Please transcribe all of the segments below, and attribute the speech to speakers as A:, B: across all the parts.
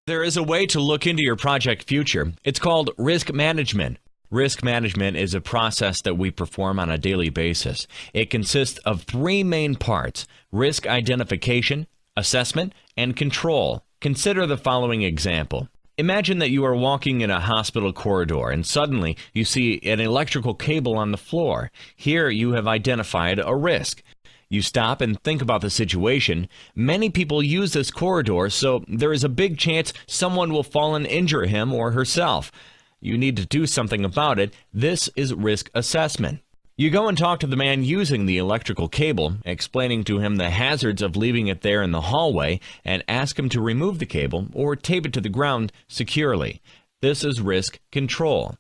A: There is a way to look into your project future. It's called risk management. Risk management is a process that we perform on a daily basis. It consists of three main parts: risk identification, assessment, and control. Consider the following example. Imagine that you are walking in a hospital corridor and suddenly you see an electrical cable on the floor. Here you have identified a risk. You stop and think about the situation. Many people use this corridor, so there is a big chance someone will fall and injure him or herself. You need to do something about it. This is risk assessment. You go and talk to the man using the electrical cable, explaining to him the hazards of leaving it there in the hallway, and ask him to remove the cable or tape it to the ground securely. This is risk control.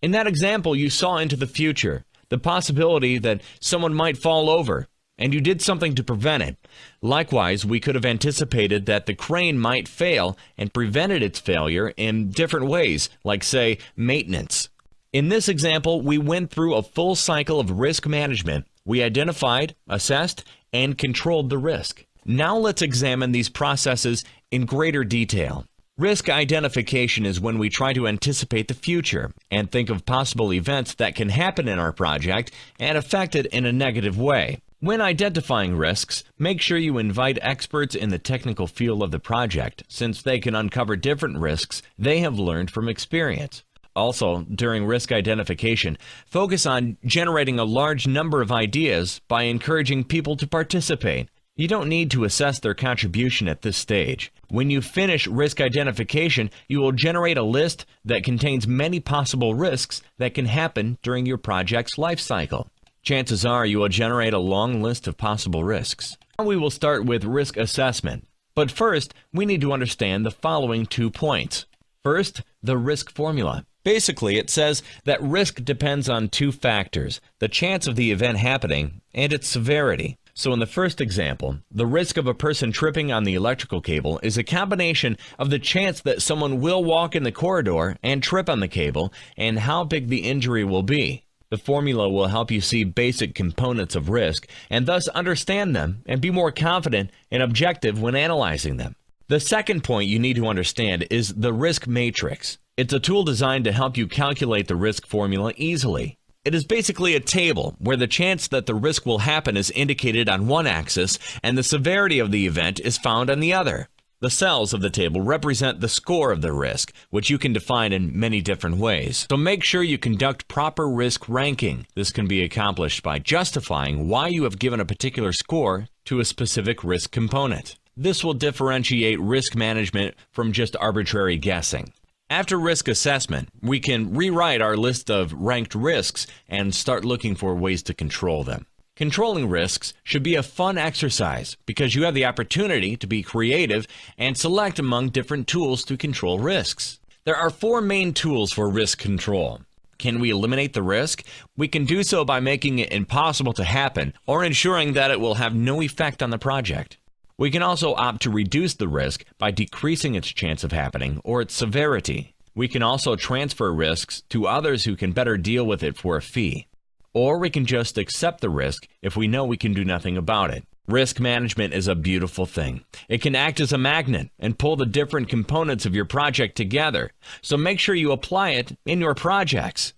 A: In that example, you saw into the future, the possibility that someone might fall over, and you did something to prevent it. Likewise, we could have anticipated that the crane might fail and prevented its failure in different ways, like, say, maintenance. In this example, we went through a full cycle of risk management. We identified, assessed, and controlled the risk. Now let's examine these processes in greater detail. Risk identification is when we try to anticipate the future and think of possible events that can happen in our project and affect it in a negative way. When identifying risks, make sure you invite experts in the technical field of the project, since they can uncover different risks they have learned from experience. Also, during risk identification, focus on generating a large number of ideas by encouraging people to participate. You don't need to assess their contribution at this stage. When you finish risk identification, you will generate a list that contains many possible risks that can happen during your project's life cycle. Chances are you will generate a long list of possible risks. Now we will start with risk assessment. But first, we need to understand the following 2 points. First, the risk formula. Basically, it says that risk depends on 2 factors: the chance of the event happening and its severity. So in the first example, the risk of a person tripping on the electrical cable is a combination of the chance that someone will walk in the corridor and trip on the cable and how big the injury will be. The formula will help you see basic components of risk and thus understand them and be more confident and objective when analyzing them. The second point you need to understand is the risk matrix. It's a tool designed to help you calculate the risk formula easily. It is basically a table where the chance that the risk will happen is indicated on one axis and the severity of the event is found on the other. The cells of the table represent the score of the risk, which you can define in many different ways. So make sure you conduct proper risk ranking. This can be accomplished by justifying why you have given a particular score to a specific risk component. This will differentiate risk management from just arbitrary guessing. After risk assessment, we can rewrite our list of ranked risks and start looking for ways to control them. Controlling risks should be a fun exercise because you have the opportunity to be creative and select among different tools to control risks. There are 4 main tools for risk control. Can we eliminate the risk? We can do so by making it impossible to happen or ensuring that it will have no effect on the project. We can also opt to reduce the risk by decreasing its chance of happening or its severity. We can also transfer risks to others who can better deal with it for a fee. Or we can just accept the risk if we know we can do nothing about it. Risk management is a beautiful thing. It can act as a magnet and pull the different components of your project together. So make sure you apply it in your projects.